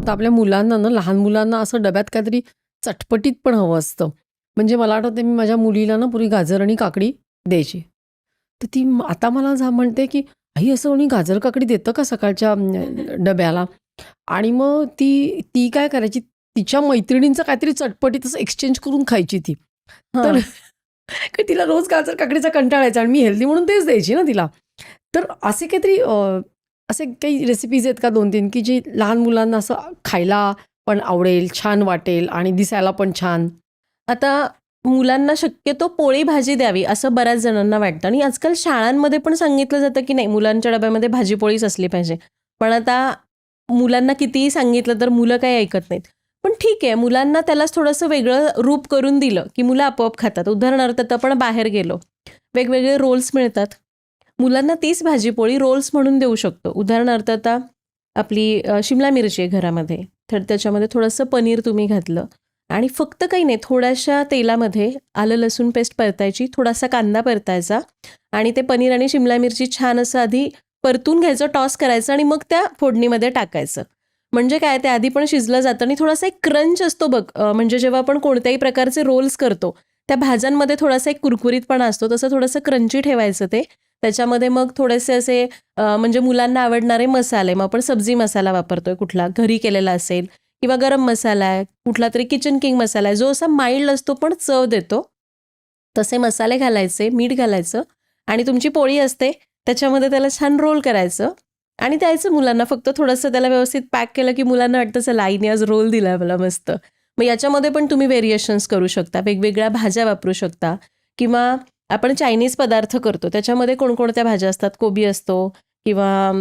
वाटतं आपल्या मुलांना ना, लहान मुलांना असं डब्यात काहीतरी चटपटीत पण हवं असतं. म्हणजे मला आठवतं मी माझ्या मुलीला ना पूर्वी गाजर आणि काकडी द्यायची. तर ती आता मला म्हणते, की "आई असं कोणी गाजर काकडी देतं का सकाळच्या डब्याला?" आणि मग ती ती काय करायची, तिच्या मैत्रिणींचं काहीतरी चटपटीत असं एक्सचेंज करून खायची ती. तर हां. तिला रोज गाजर काकडीचा कंटाळा यायचा आणि मी हेल्दी म्हणून तेच द्यायची ना तिला. तर असे काहीतरी असे काही रेसिपीज आहेत का 2-3 की जी लहान मुलांना असं खायला पण आवडेल, छान वाटेल आणि दिसायला पण छान? आता मुलांना शक्यतो पोळी भाजी द्यावी असं बऱ्याच जणांना वाटतं आणि आजकाल शाळांमध्ये पण सांगितलं जातं की नाही मुलांच्या डब्यामध्ये भाजी पोळीच असली पाहिजे. पण आता मुलांना कितीही सांगितलं तर मुलं काही ऐकत नाहीत. पण ठीक आहे मुलांना त्यालाच थोडंसं वेगळं रूप करून दिलं की मुलं आपोआप खातात. उदाहरणार्थ आता आपण बाहेर गेलो, वेगवेगळे रोल्स मिळतात. मुलांना तीच भाजी पोळी रोल्स म्हणून देऊ शकतो. उदाहरणार्थ आता आपली शिमला मिरची आहे घरामध्ये, तर त्याच्यामध्ये थोडंसं पनीर तुम्ही घातलं आणि फक्त काही नाही थोड्याशा तेलामध्ये आलं लसूण पेस्ट परतायची, थोडासा कांदा परतायचा आणि ते पनीर आणि शिमला मिरची छान असं आधी परतून घ्यायचं, टॉस करायचं आणि मग त्या फोडणीमध्ये टाकायचं. म्हणजे काय ते आधी पण शिजलं जातं आणि थोडासा एक क्रंच असतो बघ, म्हणजे जेव्हा आपण कोणत्याही प्रकारचे रोल्स करतो त्या भाज्यांमध्ये थोडासा एक कुरकुरीतपणा असतो, तसं थोडंसं क्रंची ठेवायचं ते. त्याच्यामध्ये मग थोडेसे असे म्हणजे मुलांना आवडणारे मसाले, मग आपण सब्जी मसाला वापरतोय कुठला घरी केलेला असेल किंवा गरम मसाला आहे, कुठला तरी किचन किंग मसाला आहे, जो असा माइल्ड असतो पण चव देतो. तसे मसाले घालायचे, मीठ घालायचं आणि तुमची पोळी असते त्याच्यामध्ये त्याला छान रोल करायचं आणि द्यायचं मुलांना. फक्त थोडंसं त्याला व्यवस्थित पॅक केलं की मुलांना वाटतं चला आईने आज रोल दिला मला मस्त. मग याच्यामध्ये पण तुम्ही व्हेरिएशन्स करू शकता, वेगवेगळ्या भाज्या वापरू शकता किंवा आपण चायनीज पदार्थ करतो त्याच्यामध्ये कोणकोणत्या भाज्या असतात, कोबी असतो किंवा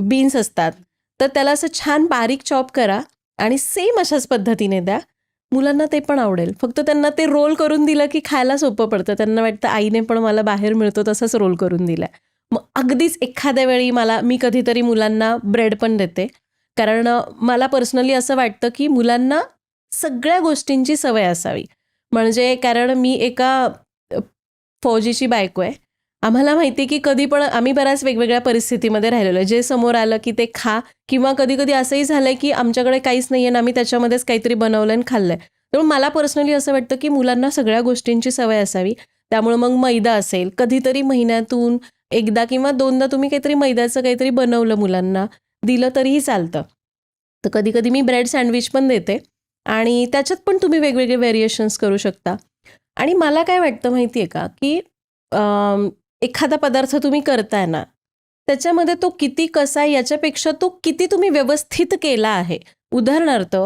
बीन्स असतात. तर त्याला असं छान बारीक चॉप करा आणि सेम अशाच पद्धतीने द्या. मुलांना ते पण आवडेल. फक्त त्यांना ते रोल करून दिलं की खायला सोपं पडतं. त्यांना वाटतं आईने पण मला बाहेर मिळतो तसंच रोल करून दिलाय. मग अगदीच एखाद्या वेळी मी कधीतरी मुलांना ब्रेड पण देते. कारण मला पर्सनली असं वाटतं की मुलांना सगळ्या गोष्टींची सवय असावी. म्हणजे कारण मी एका फौजीची बायको आहे. आम्हाला माहिती आहे की कधी पण आम्ही बऱ्याच वेगवेगळ्या परिस्थितीमध्ये राहिलेलो आहे. जे समोर आलं की ते खा किंवा कधी-कधी असंही झालंय की आमच्याकडे काहीच नाहीये आणि आम्ही त्याच्यामध्येच काहीतरी बनवलंय आणि खाल्लंय. त्यामुळे मला पर्सनली असं वाटतं की मुलांना सगळ्या गोष्टींची सवय असावी. त्यामुळे मग मैदा असेल, कधीतरी महिन्यातून एकदा किंवा दोनदा तुम्ही काहीतरी मैद्याचं काहीतरी बनवलं मुलांना, दिलं तरीही चालतं. तर कधी-कधी मी ब्रेड सँडविच पण देते आणि त्याच्यात पण तुम्ही वेगवेगळे व्हेरिएशन्स करू शकता. आणि मला काय वाटतं माहिती आहे का, की एखादा पदार्थ तुम्ही करताय ना, त्याच्यामध्ये तो किती कसा आहे याच्यापेक्षा तो किती तुम्ही व्यवस्थित केला आहे. उदाहरणार्थ,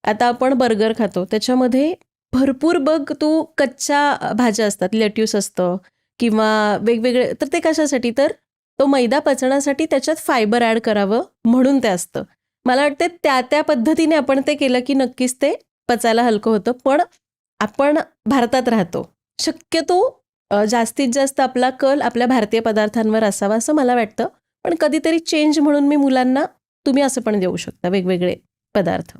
आता आपण बर्गर खातो, त्याच्यामध्ये भरपूर बघ तू कच्च्या भाज्या असतात, लेट्यूस असतं किंवा वेगवेगळे, तर ते कशासाठी? तर तो मैदा पचण्यासाठी त्याच्यात फायबर ॲड करावं म्हणून ते असतं. मला वाटतं त्या पद्धतीने आपण ते केलं की नक्कीच ते पचायला हलकं होतं. पण आपण भारतात राहतो. शक्यतो जास्तीत जास्त आपला कल आपल्या भारतीय पदार्थांवर असावा असं मला वाटतं. पण कधीतरी चेंज म्हणून मी मुलांना तुम्ही असं पण देऊ शकता वेगवेगळे पदार्थ.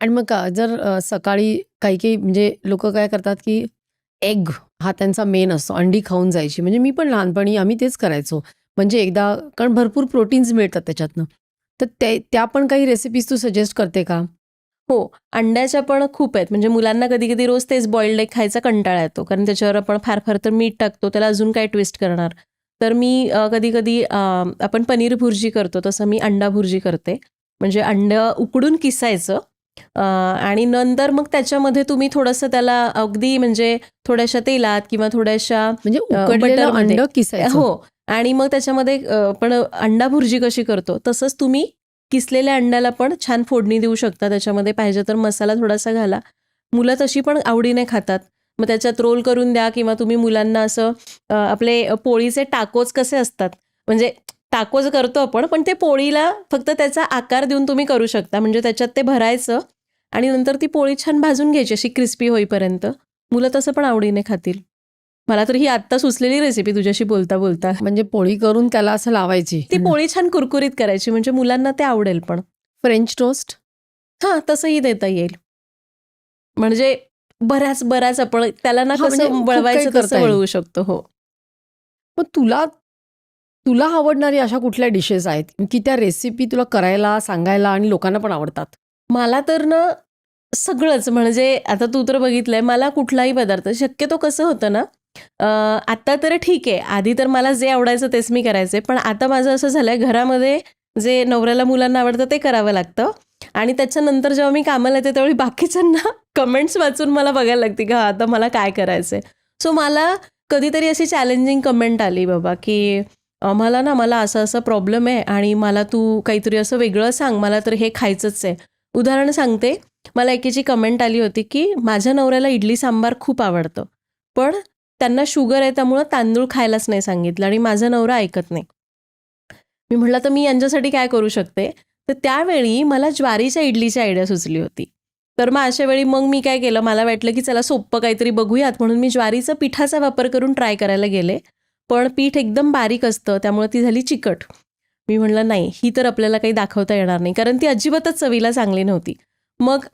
आणि मग जर सकाळी काही-काही म्हणजे लोकं काय करतात, की एग हा त्यांचा मेन असतो. अंडी खाऊन जायची. म्हणजे मी पण लहानपणी आम्ही तेच करायचो. म्हणजे एकदा कारण भरपूर प्रोटीन्स मिळतात त्याच्यातनं. तर त्या पण काही रेसिपीज तू सजेस्ट करते का? हो, अंड्याच्या पण खूप आहेत. म्हणजे मुलांना कधी-कधी रोज तेच बॉइल्ड एग खायचा कंटाळा येतो. कारण त्याच्यावर आपण फार-फार तर मीठ टाकतो. त्याला अजून काय ट्विस्ट करणार. तर मी कधी-कधी आपण पनीर भुर्जी करतो तसं मी अंडा भुर्जी करते. म्हणजे अंडं उकडून किसायचं आणि नंतर मग त्याच्यामध्ये तुम्ही थोडंसं त्याला अगदी म्हणजे थोड्याशा तेलात किंवा थोड्याशा म्हणजे उकडलेलं बटरमध्ये अंडं किसायचं? हो आणि मग त्याच्यामध्ये आपण अंडा भुर्जी कशी करतो तसंच तुम्ही किसलेल्या अंड्याला पण छान फोडणी देऊ शकता. त्याच्यामध्ये पाहिजे तर मसाला थोडासा घाला. मुलं तशी पण आवडीने खातात. मग त्याच्यात रोल करून द्या किंवा तुम्ही मुलांना असं आपले पोळीचे टाकोज कसे असतात, म्हणजे टाकोज करतो आपण, पण ते पोळीला फक्त त्याचा आकार देऊन तुम्ही करू शकता. म्हणजे त्याच्यात ते भरायचं आणि नंतर ती पोळी छान भाजून घ्यायची अशी क्रिस्पी होईपर्यंत. मुलं तसं पण आवडीने खातील. मला तर ही आत्ता सुचलेली रेसिपी तुझ्याशी बोलता बोलता. म्हणजे पोळी करून त्याला असं लावायची. ती पोळी छान कुरकुरीत करायची म्हणजे मुलांना ते आवडेल पण. French toast? हां, तसंही देता येईल. म्हणजे बऱ्याच आपण त्याला ना हां, म्हणजे कसं खूप काही वळवायचं तसं करता येईल. वळवू शकतो. हो. मग तुला तुला आवडणारी अशा कुठल्या डिशेस आहेत, की त्या रेसिपी तुला करायला, सांगायला आणि लोकांना पण आवडतात? मला तर ना सगळंच म्हणजे आता तू तर बघितलंय मला कुठलाही पदार्थ शक्यतो कसं होतं ना आता तर ठीक आहे आधी तर मला जे आवडायचं तेच मी करायचे पण आता माझं असं झालंय घरामध्ये जे नवऱ्याला मुलांना आवडतं ते करावं लागतं आणि त्याच्यानंतर जेव्हा मी कामाला येते त्यावेळी बाकीच्यांना कमेंट्स वाचून मला बघायला लागते का आता मला काय करायचंय सो मला कधीतरी अशी चॅलेंजिंग कमेंट आली बाबा की मला असं असं प्रॉब्लेम आहे आणि मला तू काहीतरी असं वेगळं सांग मला तर हे खायचंच आहे उदाहरण सांगते मला एकीची कमेंट आली होती की माझ्या नवऱ्याला इडली सांबार खूप आवडतं पण त्यांना शुगर आहे त्यामुळं तांदूळ खायलाच नाही सांगितलं आणि माझा नवरा ऐकत नाही मी म्हटलं तर मी यांच्यासाठी काय करू शकते तर त्यावेळी मला ज्वारीच्या इडलीची आयडिया सुचली होती तर मग अशा वेळी मग मी काय केलं मला वाटलं की चला सोपं काहीतरी बघूयात म्हणून मी ज्वारीचं पिठाचा वापर करून ट्राय करायला गेले पण पीठ एकदम बारीक असतं त्यामुळे ती झाली चिकट मी म्हटलं नाही ही तर आपल्याला काही दाखवता येणार नाही कारण ती अजिबातच चवीला चांगली नव्हती मग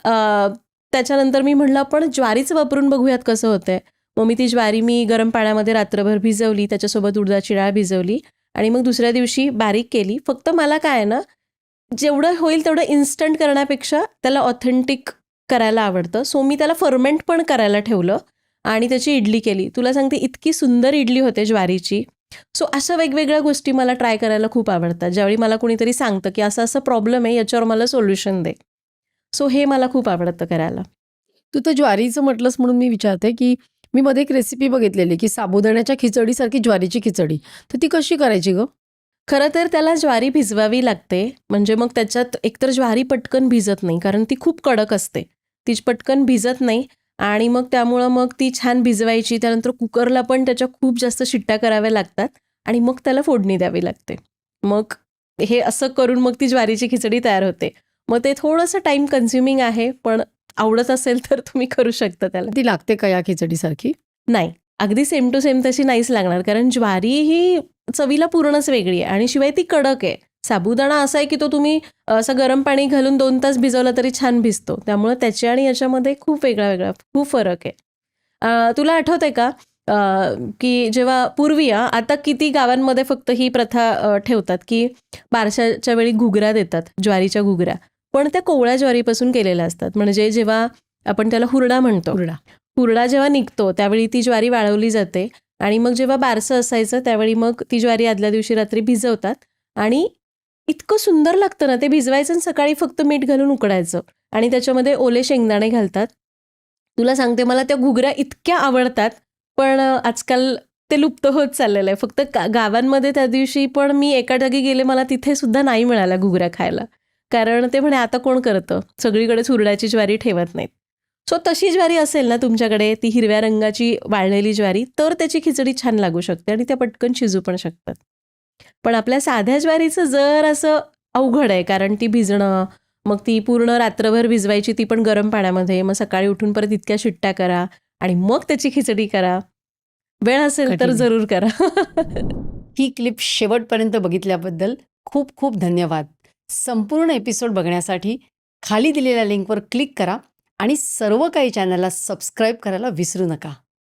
त्याच्यानंतर मी म्हटलं आपण ज्वारीचं वापरून बघूयात कसं होतंय मग मी ती ज्वारी मी गरम पाण्यामध्ये रात्रभर भिजवली त्याच्यासोबत उडदाची डाळ भिजवली आणि मग दुसऱ्या दिवशी बारीक केली फक्त मला काय आहे ना जेवढं होईल तेवढं इन्स्टंट करण्यापेक्षा त्याला ऑथेंटिक करायला आवडतं सो मी त्याला फर्मेंट पण करायला ठेवलं आणि त्याची इडली केली तुला सांगते इतकी सुंदर इडली होते ज्वारीची सो अशा वेगवेगळ्या गोष्टी मला ट्राय करायला खूप आवडतात ज्यावेळी मला कोणीतरी सांगतं की असं असं प्रॉब्लेम आहे याच्यावर मला सोल्युशन दे सो हे मला खूप आवडतं करायला तू तर ज्वारीचं म्हटलंस म्हणून मी विचारते की मी मध्ये एक रेसिपी बघितलेली की साबुदाण्याच्या खिचडीसारखी ज्वारीची खिचडी तर ती कशी करायची ग खरं तर त्याला ज्वारी भिजवावी लागते म्हणजे मग त्याच्यात एकतर ज्वारी पटकन भिजत नाही कारण ती खूप कडक असते ती पटकन भिजत नाही आणि मग त्यामुळं मग ती छान भिजवायची त्यानंतर कुकरला पण त्याच्या खूप जास्त शिट्ट्या कराव्या लागतात आणि मग त्याला फोडणी द्यावी लागते मग हे असं करून मग ती ज्वारीची खिचडी तयार होते मग ते थोडंसं टाईम कन्झ्युमिंग आहे पण आवडत असेल तर तुम्ही करू शकता त्याला ती लागते का या खिचडीसारखी नाही अगदी सेम टू सेम तशी नाहीच लागणार कारण ज्वारी ही चवीला पूर्णच वेगळी आहे आणि शिवाय ती कडक आहे साबुदाणा असा आहे की तो तुम्ही असं गरम पाणी घालून 2 तास भिजवला तरी छान भिजतो त्यामुळे त्याच्या आणि याच्यामध्ये खूप वेगळा खूप फरक आहे तुला आठवतंय का की जेव्हा पूर्वी आता किती गावांमध्ये फक्त ही प्रथा ठेवतात की बारशाच्या वेळी घुगऱ्या देतात ज्वारीच्या घुगऱ्या पण त्या कोवळ्या ज्वारीपासून केलेल्या असतात म्हणजे जेव्हा आपण त्याला हुरडा म्हणतो हुरडा जेव्हा निघतो त्यावेळी ती ज्वारी वाळवली जाते आणि मग जेव्हा बारसं असायचं त्यावेळी मग ती ज्वारी आदल्या दिवशी रात्री भिजवतात आणि इतकं सुंदर लागतं ना ते भिजवायचं आणि सकाळी फक्त मीठ घालून उकडायचं आणि त्याच्यामध्ये ओले शेंगदाणे घालतात तुला सांगते मला त्या घुगऱ्या इतक्या आवडतात पण आजकाल ते लुप्त होत चाललेलं आहे फक्त गावांमध्ये त्या दिवशी पण मी एका जागी गेले मला तिथे सुद्धा नाही मिळाल्या घुगऱ्या खायला कारण ते म्हणे आता कोण करतं सगळीकडेच हुरड्याची ज्वारी ठेवत नाहीत सो तशी ज्वारी असेल ना तुमच्याकडे ती हिरव्या रंगाची वाळलेली ज्वारी तर त्याची खिचडी छान लागू शकते आणि त्या पटकन शिजू पण शकतात पण आपल्या साध्या ज्वारीचं जर असं अवघड आहे कारण ती भिजणं मग ती पूर्ण रात्रभर भिजवायची ती पण गरम पाण्यामध्ये मग सकाळी उठून परत इतक्या शिट्ट्या करा आणि मग त्याची खिचडी करा वेळ असेल तर जरूर करा ही क्लिप शेवटपर्यंत बघितल्याबद्दल खूप खूप धन्यवाद संपूर्ण एपिसोड बघण्यासाठी खाली दिलेल्या लिंकवर क्लिक करा आणि सर्व काही चॅनलला सबस्क्राईब करायला विसरू नका